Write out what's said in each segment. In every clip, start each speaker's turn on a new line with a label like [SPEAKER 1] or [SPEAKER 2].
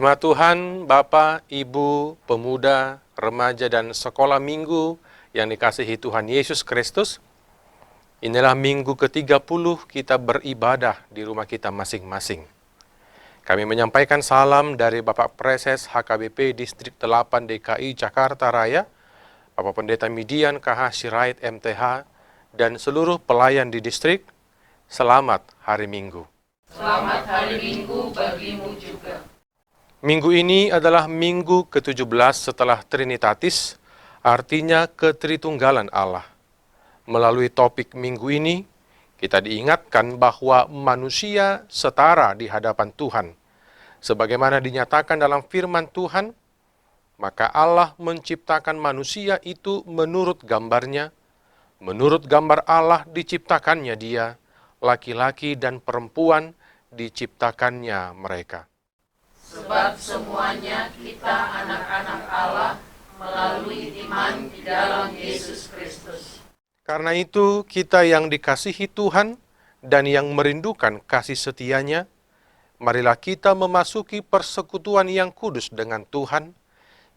[SPEAKER 1] Firman Tuhan, Bapak, Ibu, pemuda, remaja, dan sekolah minggu yang dikasihi Tuhan Yesus Kristus, inilah minggu ke-30 kita beribadah di rumah kita masing-masing. Kami menyampaikan salam dari Bapak Preses HKBP Distrik 8 DKI Jakarta Raya, Bapak Pendeta Midian KH Sirait MTH, dan seluruh pelayan di distrik. Selamat hari Minggu.
[SPEAKER 2] Selamat hari Minggu bagimu juga.
[SPEAKER 1] Minggu ini adalah minggu ke-17 setelah Trinitatis, artinya ketritunggalan Allah. Melalui topik minggu ini, kita diingatkan bahwa manusia setara di hadapan Tuhan. Sebagaimana dinyatakan dalam firman Tuhan, maka Allah menciptakan manusia itu menurut gambarnya. Menurut gambar Allah diciptakannya dia, laki-laki dan perempuan diciptakannya mereka.
[SPEAKER 2] Sebab semuanya kita anak-anak Allah melalui iman di dalam Yesus Kristus.
[SPEAKER 1] Karena itu, kita yang dikasihi Tuhan dan yang merindukan kasih setianya, marilah kita memasuki persekutuan yang kudus dengan Tuhan.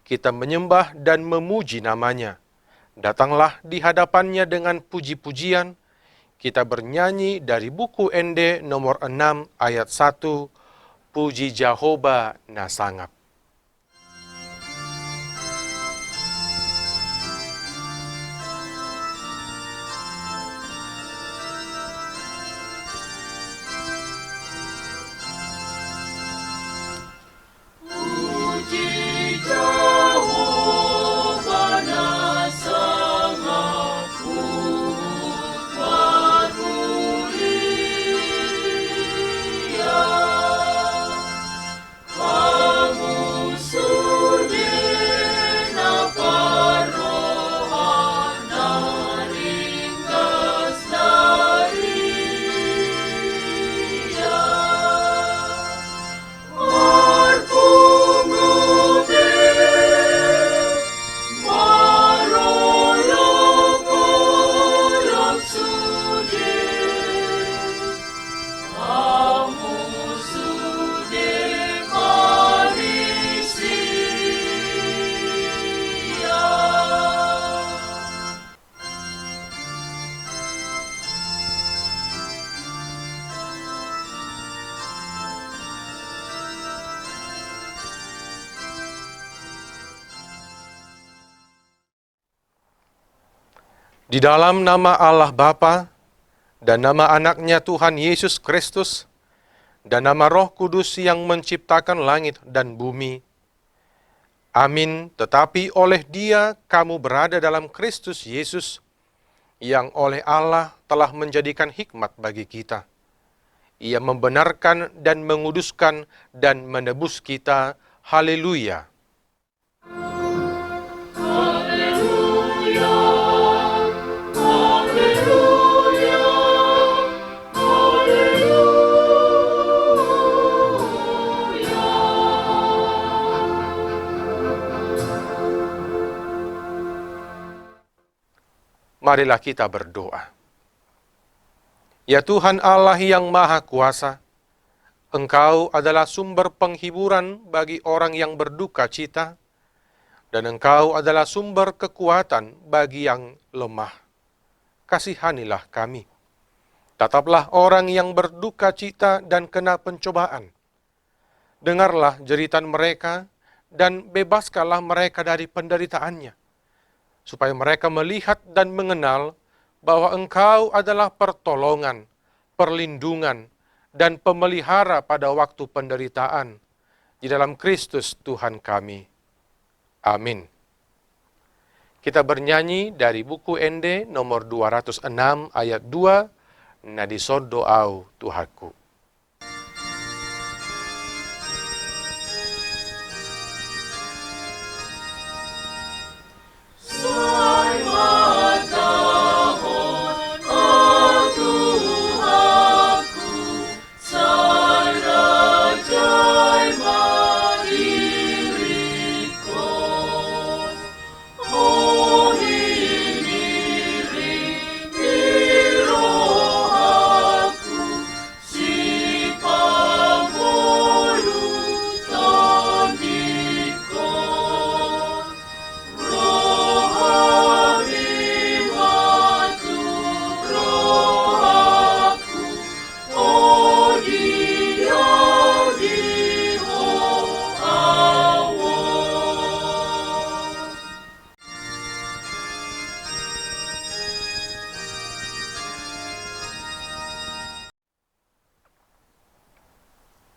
[SPEAKER 1] Kita menyembah dan memuji namanya. Datanglah di hadapannya dengan puji-pujian. Kita bernyanyi dari buku ND nomor 6 ayat 1, Puji Jehovah Nasangap. Di dalam nama Allah Bapa dan nama anaknya Tuhan Yesus Kristus dan nama Roh Kudus yang menciptakan langit dan bumi. Amin. Tetapi oleh Dia kamu berada dalam Kristus Yesus, yang oleh Allah telah menjadikan hikmat bagi kita. Ia membenarkan dan menguduskan dan menebus kita. Haleluya. Marilah kita berdoa. Ya Tuhan Allah yang Maha Kuasa, Engkau adalah sumber penghiburan bagi orang yang berduka cita, dan Engkau adalah sumber kekuatan bagi yang lemah. Kasihanilah kami. Tataplah orang yang berduka cita dan kena pencobaan. Dengarlah jeritan mereka dan bebaskanlah mereka dari penderitaannya, supaya mereka melihat dan mengenal bahwa Engkau adalah pertolongan, perlindungan, dan pemelihara pada waktu penderitaan di dalam Kristus Tuhan kami. Amin. Kita bernyanyi dari buku ND nomor 206 ayat 2, Nadisod doau Tuhaku.
[SPEAKER 2] Si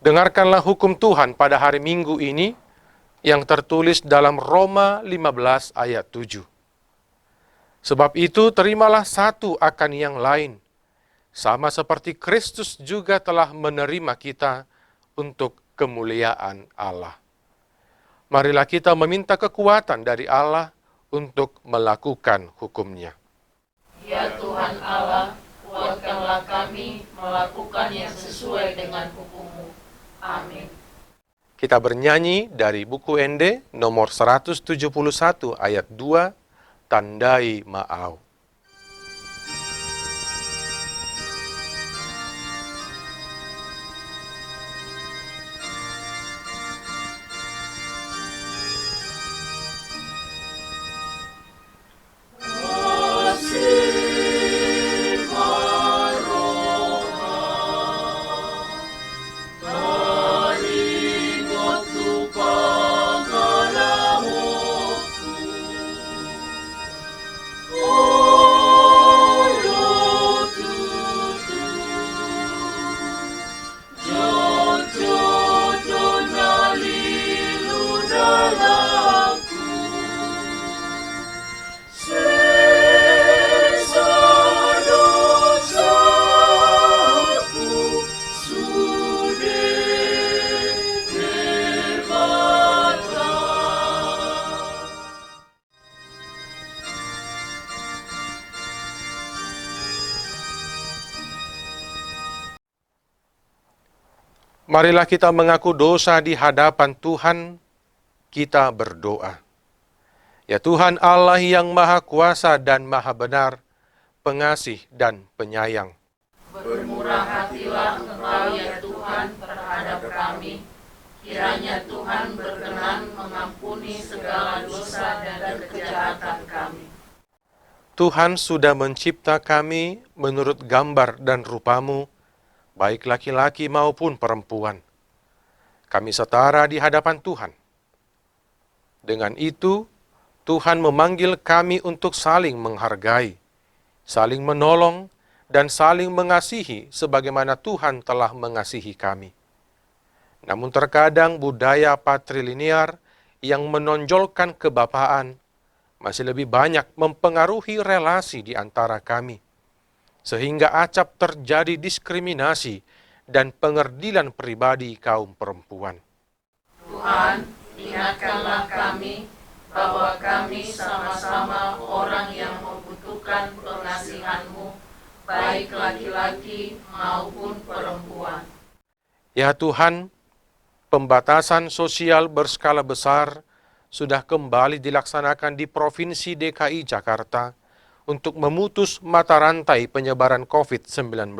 [SPEAKER 1] Dengarkanlah hukum Tuhan pada hari Minggu ini yang tertulis dalam Roma 15 ayat 7. Sebab itu terimalah satu akan yang lain, sama seperti Kristus juga telah menerima kita untuk kemuliaan Allah. Marilah kita meminta kekuatan dari Allah untuk melakukan hukum-Nya.
[SPEAKER 2] Ya Tuhan Allah, kuatkanlah kami melakukan yang sesuai dengan hukum-Mu. Amin.
[SPEAKER 1] Kita bernyanyi dari buku Ende nomor 171 ayat 2, Tandai Ma'au. Marilah kita mengaku dosa di hadapan Tuhan, kita berdoa. Ya Tuhan Allah yang Maha Kuasa dan Maha Benar, pengasih dan penyayang.
[SPEAKER 2] Bermurah hatilah Engkau ya Tuhan terhadap kami. Kiranya Tuhan berkenan mengampuni segala dosa dan kejahatan kami.
[SPEAKER 1] Tuhan sudah mencipta kami menurut gambar dan rupa-Mu, baik laki-laki maupun perempuan. Kami setara di hadapan Tuhan. Dengan itu, Tuhan memanggil kami untuk saling menghargai, saling menolong, dan saling mengasihi sebagaimana Tuhan telah mengasihi kami. Namun terkadang budaya patrilinear yang menonjolkan kebapaan masih lebih banyak mempengaruhi relasi di antara kami, sehingga acap terjadi diskriminasi dan pengerdilan pribadi kaum perempuan.
[SPEAKER 2] Tuhan, ingatkanlah kami bahwa kami sama-sama orang yang membutuhkan pengasihan-Mu, baik laki-laki maupun perempuan.
[SPEAKER 1] Ya Tuhan, pembatasan sosial berskala besar sudah kembali dilaksanakan di Provinsi DKI Jakarta untuk memutus mata rantai penyebaran COVID-19.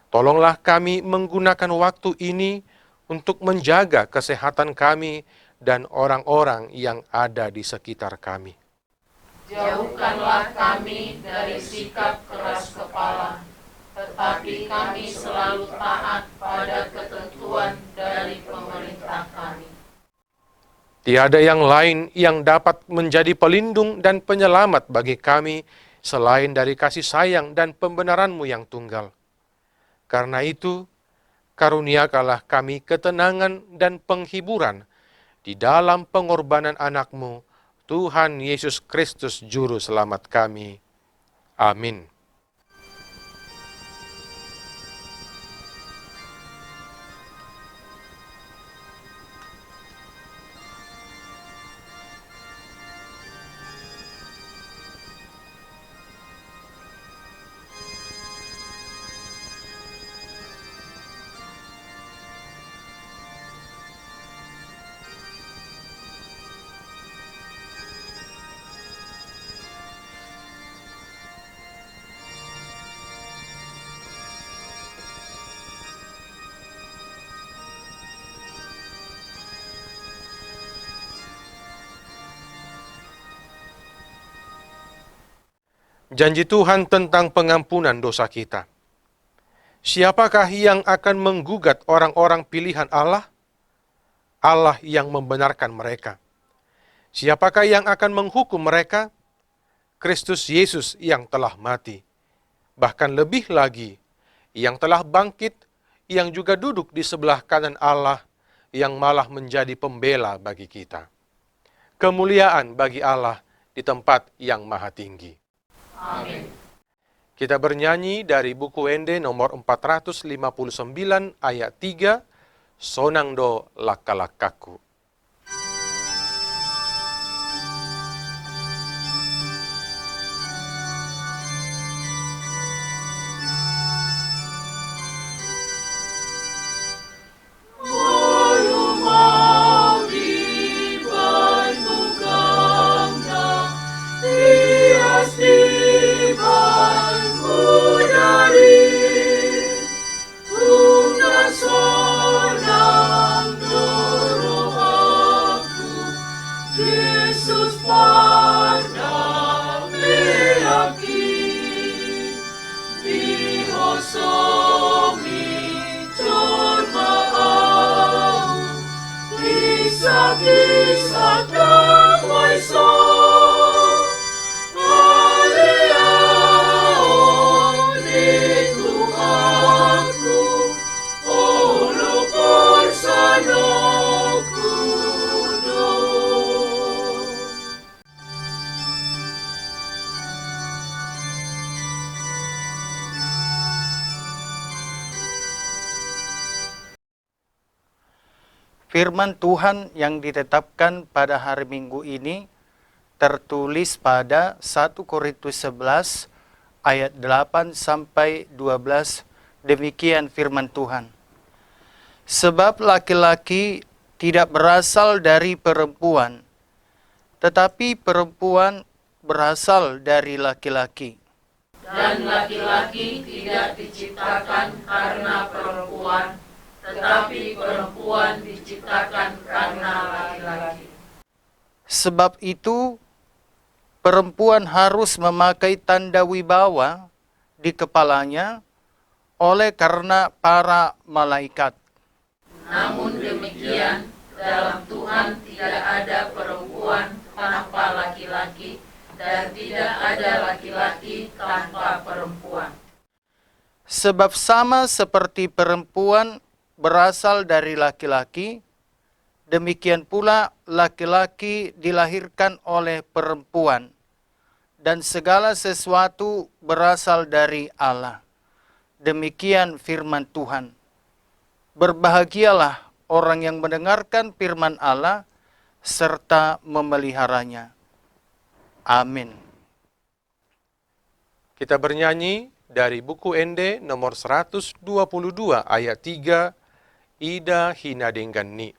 [SPEAKER 1] Tolonglah kami menggunakan waktu ini untuk menjaga kesehatan kami dan orang-orang yang ada di sekitar kami.
[SPEAKER 2] Jauhkanlah kami dari sikap keras kepala, tetapi kami selalu taat pada ketentuan dari pemerintah kami.
[SPEAKER 1] Tiada yang lain yang dapat menjadi pelindung dan penyelamat bagi kami selain dari kasih sayang dan pembenaran-Mu yang tunggal. Karena itu, karuniakanlah kami ketenangan dan penghiburan di dalam pengorbanan anak-Mu, Tuhan Yesus Kristus Juru Selamat kami. Amin. Janji Tuhan tentang pengampunan dosa kita. Siapakah yang akan menggugat orang-orang pilihan Allah? Allah yang membenarkan mereka. Siapakah yang akan menghukum mereka? Kristus Yesus yang telah mati. Bahkan lebih lagi, yang telah bangkit, yang juga duduk di sebelah kanan Allah, yang malah menjadi pembela bagi kita. Kemuliaan bagi Allah di tempat yang maha tinggi.
[SPEAKER 2] Amin.
[SPEAKER 1] Kita bernyanyi dari buku Ende nomor 459 ayat 3, Sonangdo Laka-lakaku.
[SPEAKER 2] Kisah damai
[SPEAKER 3] Firman Tuhan yang ditetapkan pada hari Minggu ini tertulis pada 1 Korintus 11 ayat 8 sampai 12. Demikian firman Tuhan. Sebab laki-laki tidak berasal dari perempuan, tetapi perempuan berasal dari laki-laki.
[SPEAKER 2] dan laki-laki tidak diciptakan karena perempuan, tetapi perempuan diciptakan karena laki-laki.
[SPEAKER 3] Sebab itu, perempuan harus memakai tanda wibawa di kepalanya oleh karena para malaikat.
[SPEAKER 2] Namun demikian, dalam Tuhan tidak ada perempuan tanpa laki-laki, dan tidak ada laki-laki tanpa perempuan.
[SPEAKER 3] Sebab sama seperti perempuan berasal dari laki-laki, demikian pula laki-laki dilahirkan oleh perempuan, dan segala sesuatu berasal dari Allah. Demikian firman Tuhan. Berbahagialah orang yang mendengarkan firman Allah serta memeliharanya. Amin.
[SPEAKER 1] Kita bernyanyi dari buku Ende nomor 122 ayat 3, Ida Hinadengani.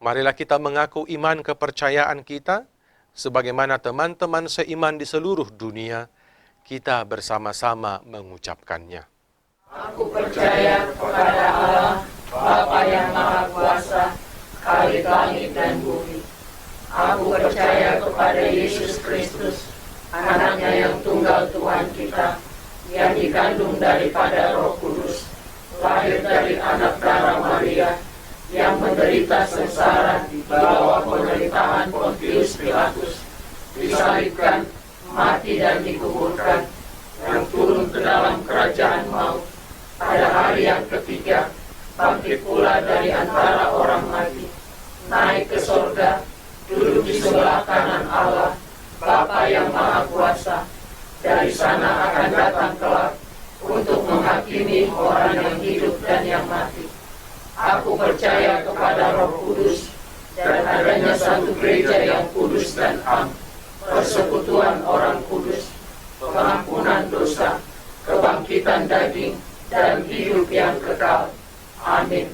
[SPEAKER 1] Marilah kita mengaku iman kepercayaan kita, sebagaimana teman-teman seiman di seluruh dunia, kita bersama-sama mengucapkannya.
[SPEAKER 2] Aku percaya kepada Allah, Bapa yang Maha Kuasa, Khalik langit dan bumi. Aku percaya kepada Yesus Kristus, anaknya yang tunggal Tuhan kita, yang dikandung daripada Roh Kudus, lahir dari anak darah Maria, yang menderita sengsara di bawah pemerintahan Pontius Pilatus, disalibkan, mati dan dikuburkan, yang turun ke dalam kerajaan maut, pada hari yang ketiga, bangkit pula dari antara orang mati, naik ke sorga, duduk di sebelah kanan Allah, Bapa yang Maha Kuasa, dari sana akan datang kelak, untuk menghakimi orang yang hidup dan yang mati. Aku percaya kepada Roh Kudus, dan adanya satu gereja yang kudus dan am, persekutuan orang kudus, pengampunan dosa, kebangkitan daging, dan hidup yang kekal. Amin.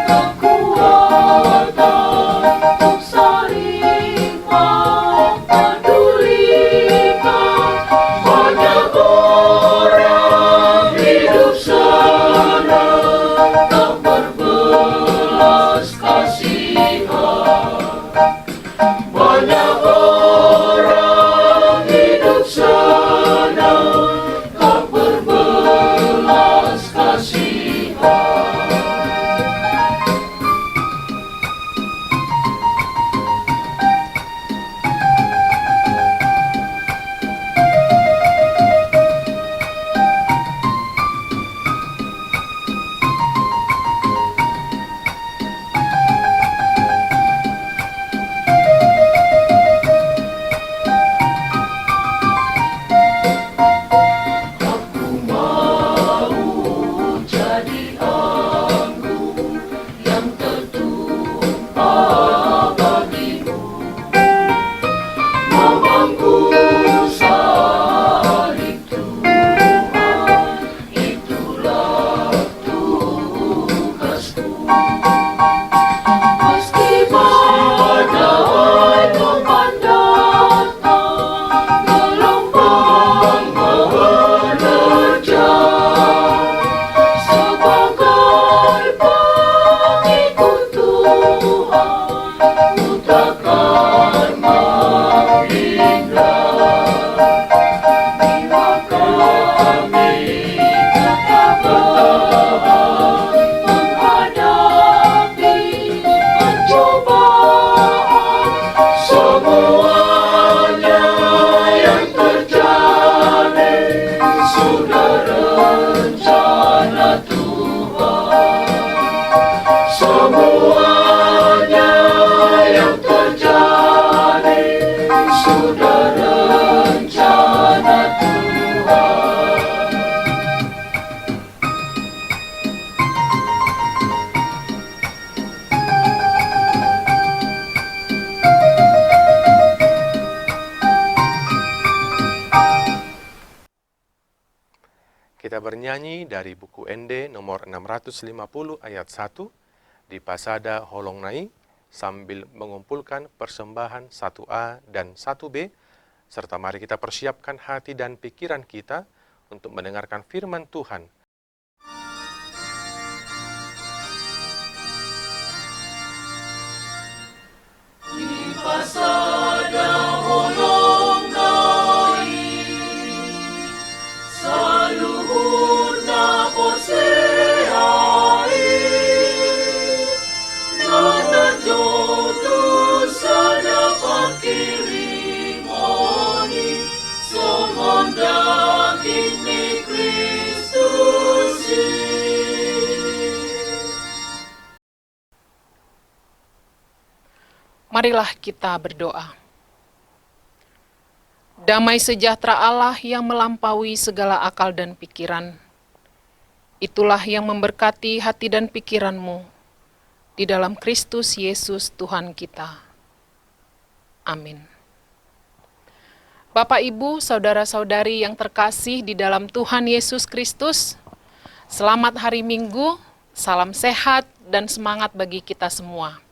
[SPEAKER 2] kekuatan untuk saling mempedulikan. Banyak orang hidup senang tak berbelas kasihan. Banyak orang hidup senang tak berbelas kasihan. Aku mau jadi anggur yang tertumpah bagimu, memangku salib Tuhan, itulah tugasku. Meski badai memandang, gelombang menerjang, sebagai pengikut Tuhan, ku takkan menghindar. Bila kami tetap bertahan menghadapi pencobaan, semuanya yang terjadi sudah rencana Tuhan. Semuanya yang terjadi sudah rencana Tuhan.
[SPEAKER 1] Kita bernyanyi dari buku ND nomor 650 ayat 1 di Pasada Holongnai sambil mengumpulkan persembahan 1A dan 1B, serta mari kita persiapkan hati dan pikiran kita untuk mendengarkan firman Tuhan.
[SPEAKER 2] Di Pasada Holongnai, saluhur na poseai, nanajotu sana pakirimoni, sumandaging ni Kristus.
[SPEAKER 4] Marilah kita berdoa. Damai sejahtera Allah yang melampaui segala akal dan pikiran, itulah yang memberkati hati dan pikiranmu di dalam Kristus Yesus Tuhan kita. Amin. Bapak, Ibu, saudara-saudari yang terkasih di dalam Tuhan Yesus Kristus, selamat hari Minggu, salam sehat dan semangat bagi kita semua.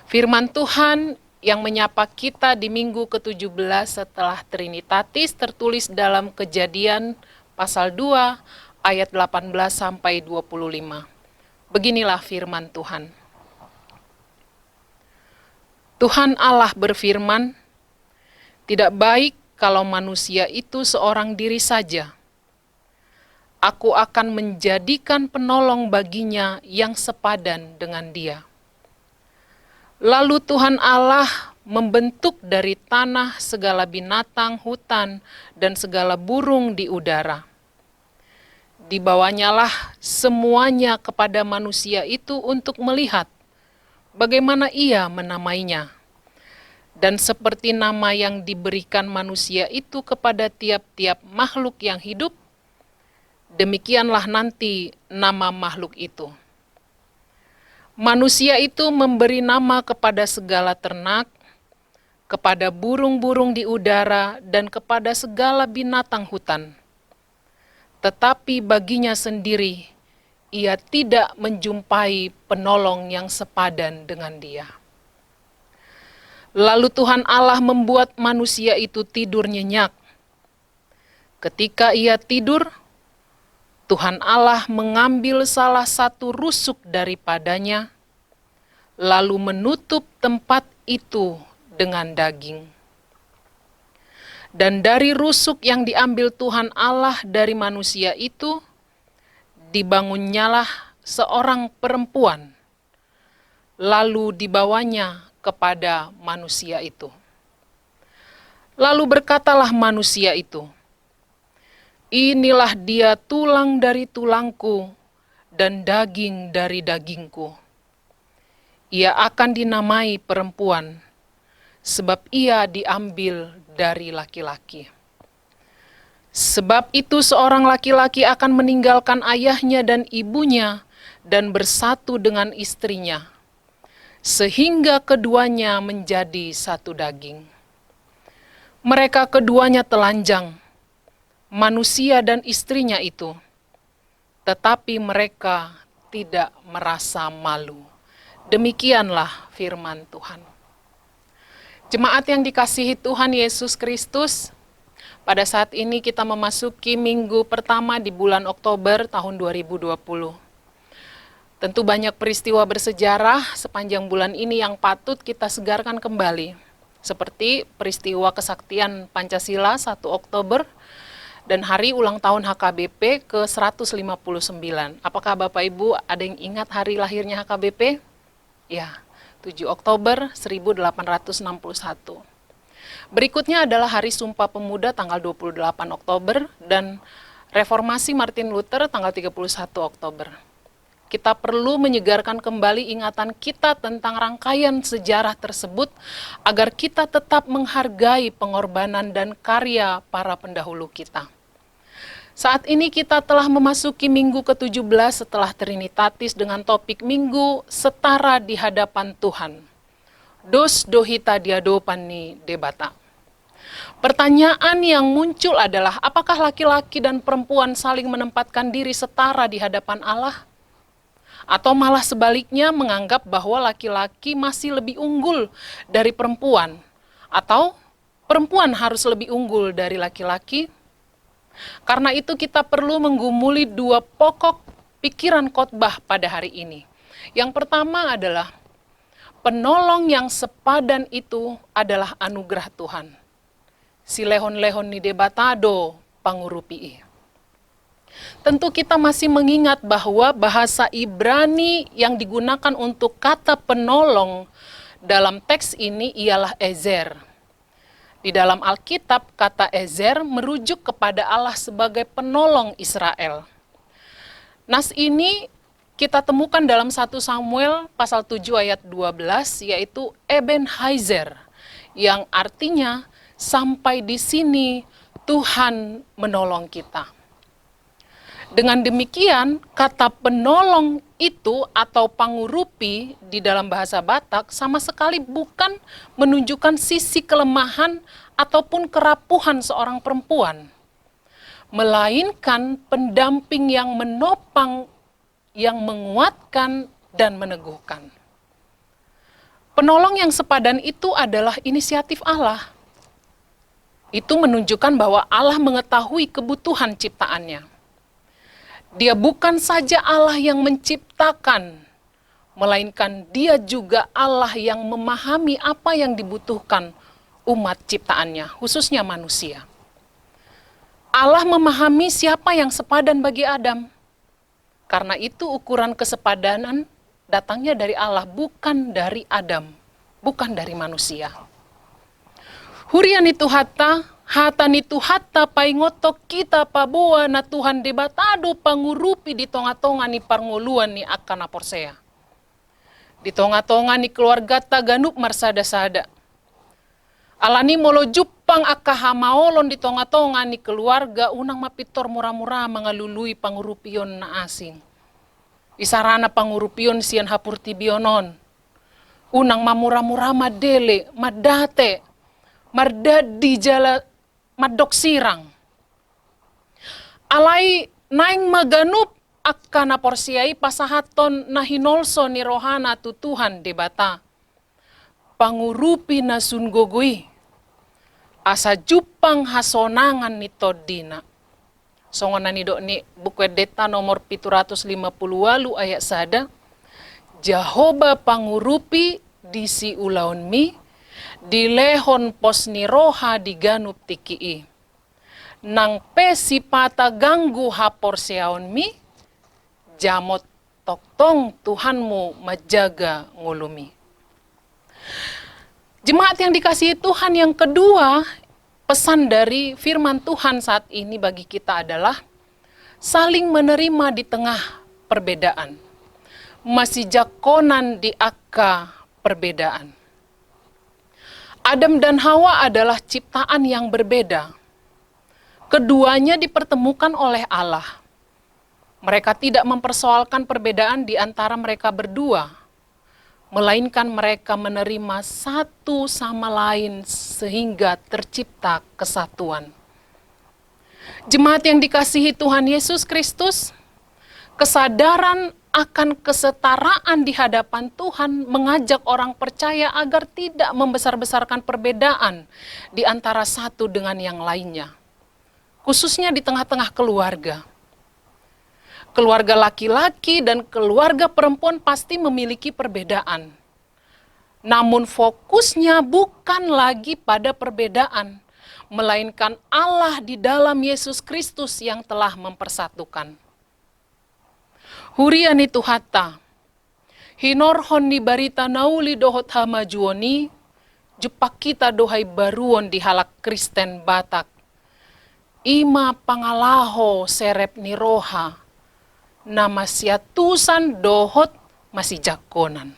[SPEAKER 4] Firman Tuhan yang menyapa kita di minggu ke-17 setelah Trinitatis tertulis dalam Kejadian pasal 2 ayat 18 sampai 25. Beginilah firman Tuhan. Tuhan Allah berfirman, "Tidak baik kalau manusia itu seorang diri saja. Aku akan menjadikan penolong baginya yang sepadan dengan dia." Lalu Tuhan Allah membentuk dari tanah segala binatang hutan dan segala burung di udara. Dibawanyalah semuanya kepada manusia itu untuk melihat bagaimana ia menamainya. Dan seperti nama yang diberikan manusia itu kepada tiap-tiap makhluk yang hidup, demikianlah nanti nama makhluk itu. Manusia itu memberi nama kepada segala ternak, kepada burung-burung di udara, dan kepada segala binatang hutan. Tetapi baginya sendiri, ia tidak menjumpai penolong yang sepadan dengan dia. Lalu Tuhan Allah membuat manusia itu tidur nyenyak. Ketika ia tidur, Tuhan Allah mengambil salah satu rusuk daripadanya, lalu menutup tempat itu dengan daging. Dan dari rusuk yang diambil Tuhan Allah dari manusia itu, dibangunnyalah seorang perempuan, lalu dibawanya kepada manusia itu. Lalu berkatalah manusia itu, "Inilah dia tulang dari tulangku dan daging dari dagingku. Ia akan dinamai perempuan, sebab ia diambil dari laki-laki. Sebab itu seorang laki-laki akan meninggalkan ayahnya dan ibunya dan bersatu dengan istrinya, sehingga keduanya menjadi satu daging. Mereka keduanya telanjang, manusia dan istrinya itu, tetapi mereka tidak merasa malu." Demikianlah firman Tuhan. Jemaat yang dikasihi Tuhan Yesus Kristus, pada saat ini kita memasuki minggu pertama di bulan Oktober tahun 2020. Tentu banyak peristiwa bersejarah sepanjang bulan ini yang patut kita segarkan kembali. Seperti peristiwa kesaktian Pancasila 1 Oktober dan hari ulang tahun HKBP ke-159. Apakah Bapak Ibu ada yang ingat hari lahirnya HKBP? Ya, 7 Oktober 1861. Berikutnya adalah Hari Sumpah Pemuda tanggal 28 Oktober dan Reformasi Martin Luther tanggal 31 Oktober. Kita perlu menyegarkan kembali ingatan kita tentang rangkaian sejarah tersebut agar kita tetap menghargai pengorbanan dan karya para pendahulu kita. Saat ini kita telah memasuki minggu ke-17 setelah Trinitatis dengan topik Minggu Setara di Hadapan Tuhan. Dos dohita diadopani debata. Pertanyaan yang muncul adalah, apakah laki-laki dan perempuan saling menempatkan diri setara di hadapan Allah? Atau malah sebaliknya menganggap bahwa laki-laki masih lebih unggul dari perempuan? Atau perempuan harus lebih unggul dari laki-laki? Karena itu kita perlu menggumuli dua pokok pikiran khotbah pada hari ini. Yang pertama adalah, penolong yang sepadan itu adalah anugerah Tuhan. Silehon-lehon ni debatado pangurupii. Tentu kita masih mengingat bahwa bahasa Ibrani yang digunakan untuk kata penolong dalam teks ini ialah ezer. Di dalam Alkitab, kata ezer merujuk kepada Allah sebagai penolong Israel. Nas ini kita temukan dalam 1 Samuel pasal 7 ayat 12, yaitu Ebenezer, yang artinya sampai di sini Tuhan menolong kita. Dengan demikian, kata penolong itu atau pangurupi di dalam bahasa Batak sama sekali bukan menunjukkan sisi kelemahan ataupun kerapuhan seorang perempuan, melainkan pendamping yang menopang, yang menguatkan dan meneguhkan. Penolong yang sepadan itu adalah inisiatif Allah. Itu menunjukkan bahwa Allah mengetahui kebutuhan ciptaannya. Dia bukan saja Allah yang menciptakan, melainkan Dia juga Allah yang memahami apa yang dibutuhkan umat ciptaannya, khususnya manusia. Allah memahami siapa yang sepadan bagi Adam. Karena itu ukuran kesepadanan datangnya dari Allah, bukan dari Adam, bukan dari manusia. Hurian itu hatan itu hatta paingotok kita paboa na Tuhan debatado pangurupi di tonga-tonga ni parnguluan ni akan aporsea. Di tonga-tonga ni keluarga taganup marsada-sada. Alani molo jupang akahamaolon di tonga-tonga ni keluarga unang mapitor murah-murah mengalului pangurupion na asing. Isarana pangurupion sian hapurti bionon. Unang mamurah-murah madele, madate, mardadi jala madok sirang. Alai naing maganup akka na porsiai pasahaton na hinolso ni rohana tu Tuhan debata. Pangurupi na sungogui, asa jupang hasonangan ni todina. Songonan ni ni buku deta nomor 750 ayat sada. Jahoba pangurupi disi ulaon mi, dilehon pos ni roha diganup tikii. Nang pesi pata ganggu hapor seaon mi, jamot toktong Tuhanmu majaga ngulumi. Jemaat yang dikasihi Tuhan, yang kedua, pesan dari firman Tuhan saat ini bagi kita adalah saling menerima di tengah perbedaan. Masih jakonan di akka perbedaan. Adam dan Hawa adalah ciptaan yang berbeda. Keduanya dipertemukan oleh Allah. Mereka tidak mempersoalkan perbedaan di antara mereka berdua, melainkan mereka menerima satu sama lain sehingga tercipta kesatuan. Jemaat yang dikasihi Tuhan Yesus Kristus, kesadaran akan kesetaraan di hadapan Tuhan mengajak orang percaya agar tidak membesar-besarkan perbedaan di antara satu dengan yang lainnya. Khususnya di tengah-tengah keluarga. Keluarga laki-laki dan keluarga perempuan pasti memiliki perbedaan. Namun fokusnya bukan lagi pada perbedaan, melainkan Allah di dalam Yesus Kristus yang telah mempersatukan. Huriani tuhata, hinorhon ni barita nauli dohot hamajuoni, jupak kita dohai baruon di halak Kristen Batak. Ima pangalaho serep ni roha, nama siatusan dohot masih jakonan.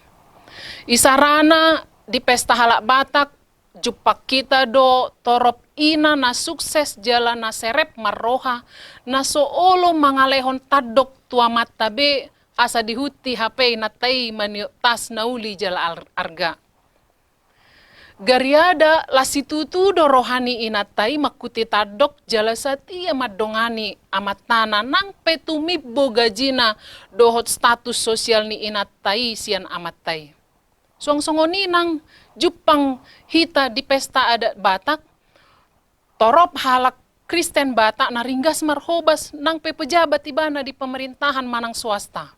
[SPEAKER 4] Isarana di pesta halak Batak, jupak kita do torop ina na sukses jalan na serep marroha, na soolo mangalehon tadok tua matabe asa dihuti HP natai maniutas nauli jala arga. Gariada lasitutu do rohani inatai makuti tadok jala sati amadongani amatana nang petumibbo gajina dohot status sosial ni inatai sian amatai. Suang-songoni nang jupang hita di pesta adat Batak, torop halak Kristen Batak na ringgas marhobas nang pejabat ibana di pemerintahan manang swasta.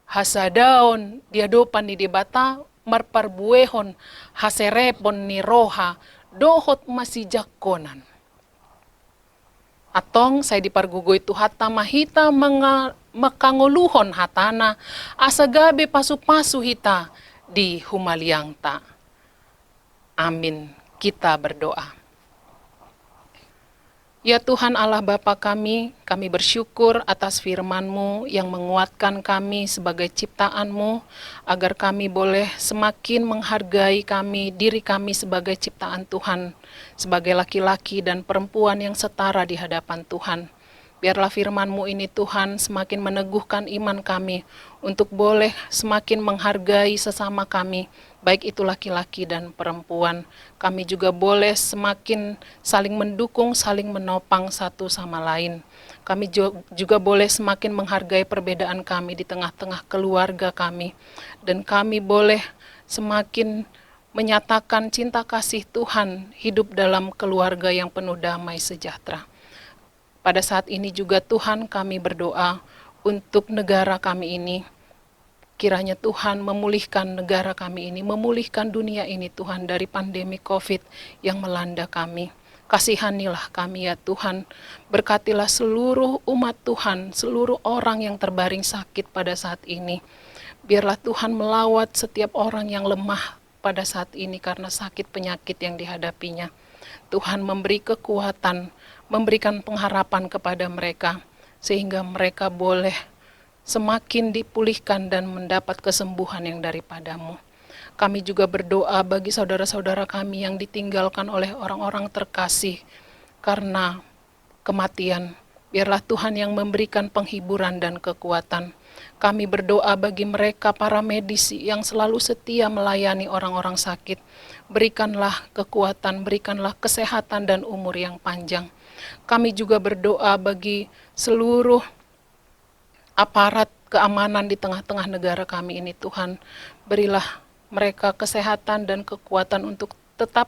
[SPEAKER 4] Hasadaon diadopan di debata marparbuehon haserepon ni roha dohot masih jakonan. Atong saya dipargugoy tu hata mahita makanguluhon hatana asagabe pasu-pasu hita di humaliangta. Amin. Kita berdoa. Ya Tuhan Allah Bapa kami bersyukur atas firman-Mu yang menguatkan kami sebagai ciptaan-Mu, agar kami boleh semakin menghargai diri kami sebagai ciptaan Tuhan, sebagai laki-laki dan perempuan yang setara di hadapan Tuhan. Biarlah firman-Mu ini Tuhan semakin meneguhkan iman kami untuk boleh semakin menghargai sesama kami, baik itu laki-laki dan perempuan. Kami juga boleh semakin saling mendukung, saling menopang satu sama lain. Kami juga boleh semakin menghargai perbedaan kami di tengah-tengah keluarga kami. Dan kami boleh semakin menyatakan cinta kasih Tuhan hidup dalam keluarga yang penuh damai sejahtera. Pada saat ini juga Tuhan kami berdoa untuk negara kami ini. Kiranya Tuhan memulihkan negara kami ini, memulihkan dunia ini Tuhan dari pandemi COVID yang melanda kami. Kasihanilah kami ya Tuhan, berkatilah seluruh umat Tuhan, seluruh orang yang terbaring sakit pada saat ini. Biarlah Tuhan melawat setiap orang yang lemah pada saat ini karena sakit penyakit yang dihadapinya. Tuhan memberi kekuatan, memberikan pengharapan kepada mereka, sehingga mereka boleh semakin dipulihkan dan mendapat kesembuhan yang daripada-Mu. Kami juga berdoa bagi saudara-saudara kami yang ditinggalkan oleh orang-orang terkasih karena kematian. Biarlah Tuhan yang memberikan penghiburan dan kekuatan. Kami berdoa bagi mereka para medis yang selalu setia melayani orang-orang sakit. Berikanlah kekuatan, berikanlah kesehatan dan umur yang panjang. Kami juga berdoa bagi seluruh aparat keamanan di tengah-tengah negara kami ini, Tuhan. Berilah mereka kesehatan dan kekuatan untuk tetap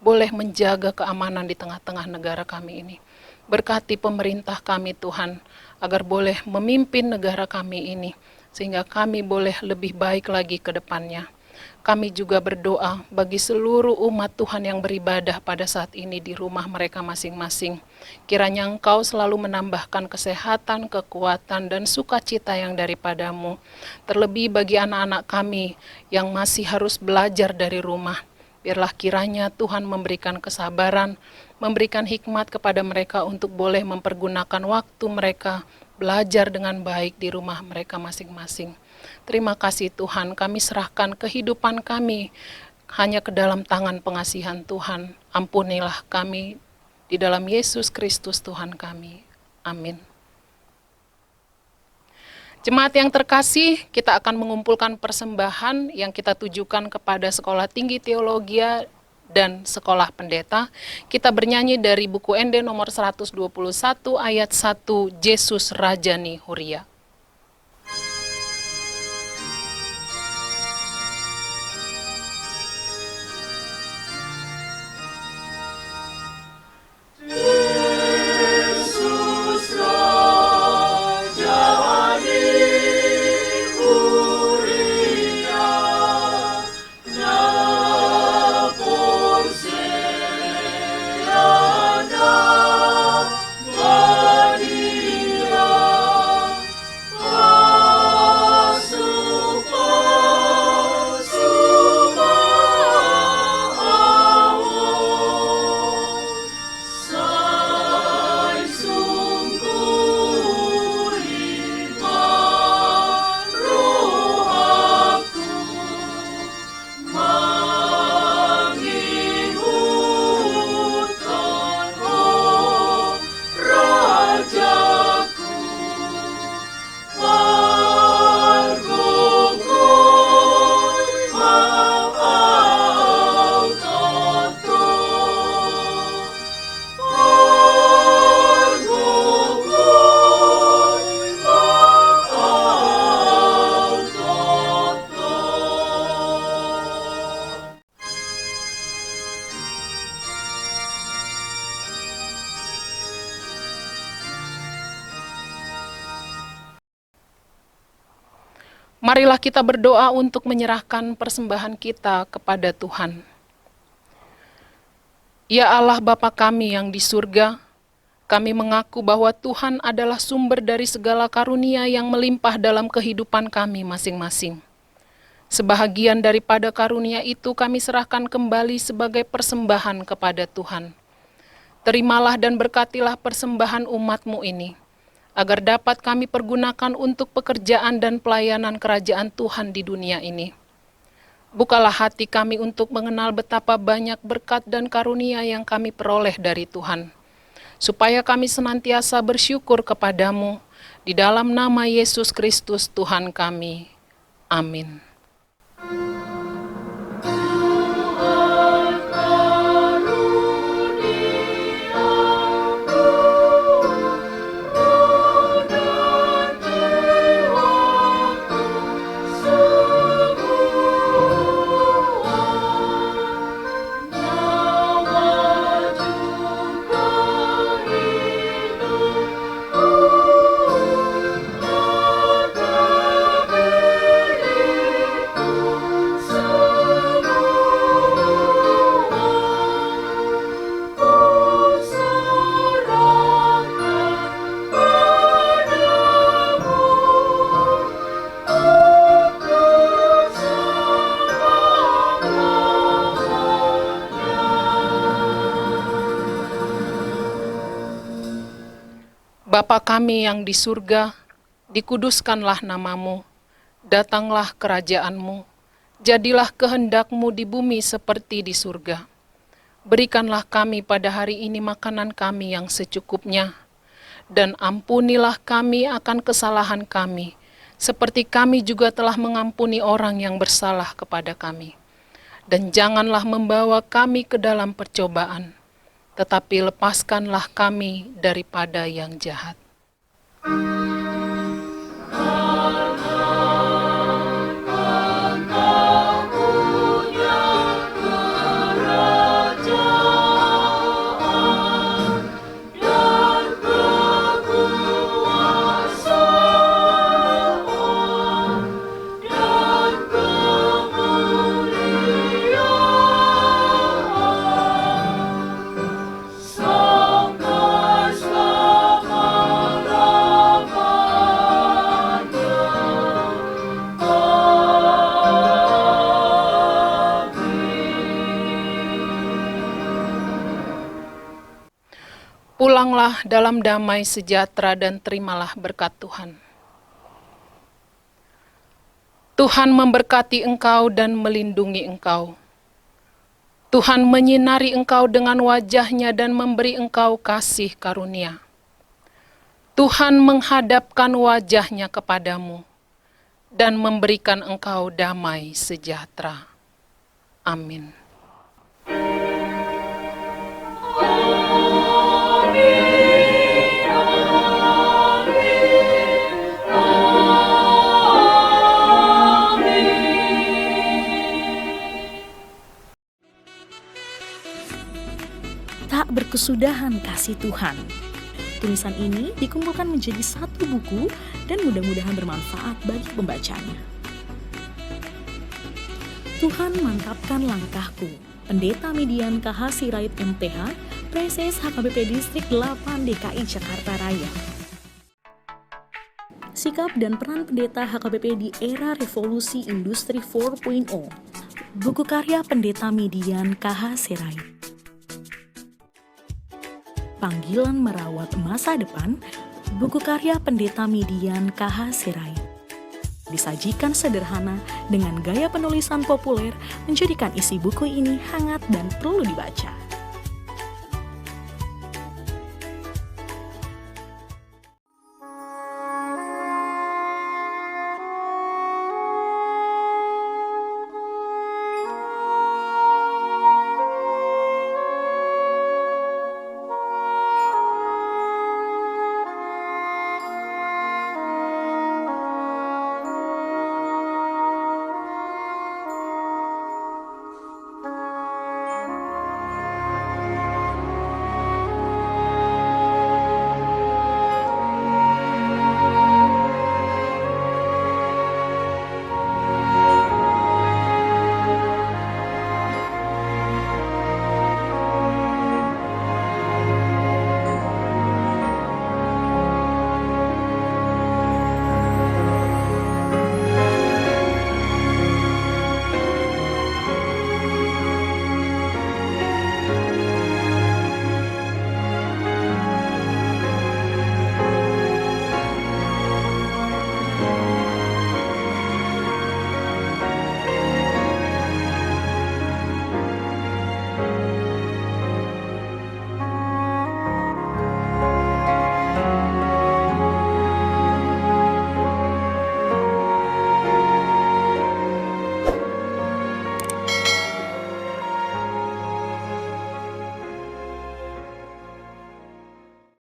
[SPEAKER 4] boleh menjaga keamanan di tengah-tengah negara kami ini. Berkati pemerintah kami, Tuhan, agar boleh memimpin negara kami ini, sehingga kami boleh lebih baik lagi ke depannya. Kami juga berdoa bagi seluruh umat Tuhan yang beribadah pada saat ini di rumah mereka masing-masing. Kiranya Engkau selalu menambahkan kesehatan, kekuatan, dan sukacita yang daripadamu. Terlebih bagi anak-anak kami yang masih harus belajar dari rumah. Biarlah kiranya Tuhan memberikan kesabaran, memberikan hikmat kepada mereka untuk boleh mempergunakan waktu mereka belajar dengan baik di rumah mereka masing-masing. Terima kasih Tuhan, kami serahkan kehidupan kami hanya ke dalam tangan pengasihan Tuhan. Ampunilah kami di dalam Yesus Kristus Tuhan kami. Amin. Jemaat yang terkasih, kita akan mengumpulkan persembahan yang kita tujukan kepada Sekolah Tinggi Teologi dan Sekolah Pendeta. Kita bernyanyi dari buku ND nomor 121 ayat 1, Yesus Rajani Huria. Marilah kita berdoa untuk menyerahkan persembahan kita kepada Tuhan. Ya Allah Bapa kami yang di surga, kami mengaku bahwa Tuhan adalah sumber dari segala karunia yang melimpah dalam kehidupan kami masing-masing. Sebahagian daripada karunia itu kami serahkan kembali sebagai persembahan kepada Tuhan. Terimalah dan berkatilah persembahan umat-Mu ini, agar dapat kami pergunakan untuk pekerjaan dan pelayanan kerajaan Tuhan di dunia ini. Bukalah hati kami untuk mengenal betapa banyak berkat dan karunia yang kami peroleh dari Tuhan, supaya kami senantiasa bersyukur kepadamu, di dalam nama Yesus Kristus Tuhan kami. Amin. Bapa kami yang di surga, dikuduskanlah namamu, datanglah kerajaanmu, jadilah kehendak-Mu di bumi seperti di surga. Berikanlah kami pada hari ini makanan kami yang secukupnya, dan ampunilah kami akan kesalahan kami, seperti kami juga telah mengampuni orang yang bersalah kepada kami. Dan janganlah membawa kami ke dalam percobaan, tetapi lepaskanlah kami daripada yang jahat. Pulanglah dalam damai sejahtera dan terimalah berkat Tuhan. Tuhan memberkati engkau dan melindungi engkau. Tuhan menyinari engkau dengan wajah-Nya dan memberi engkau kasih karunia. Tuhan menghadapkan wajah-Nya kepadamu dan memberikan engkau damai sejahtera. Amin.
[SPEAKER 5] Tak berkesudahan kasih Tuhan. Tulisan ini dikumpulkan menjadi satu buku dan mudah-mudahan bermanfaat bagi pembacanya. Tuhan mantapkan langkahku. Pendeta Median KH Sirait MTH, Preses HKBP Distrik 8 DKI Jakarta Raya. Sikap dan peran pendeta HKBP di era revolusi industri 4.0. Buku karya Pendeta Median KH Sirait. Panggilan Merawat Masa Depan, buku karya Pendeta Median KH Sirait. Disajikan sederhana dengan gaya penulisan populer, menjadikan isi buku ini hangat dan perlu dibaca.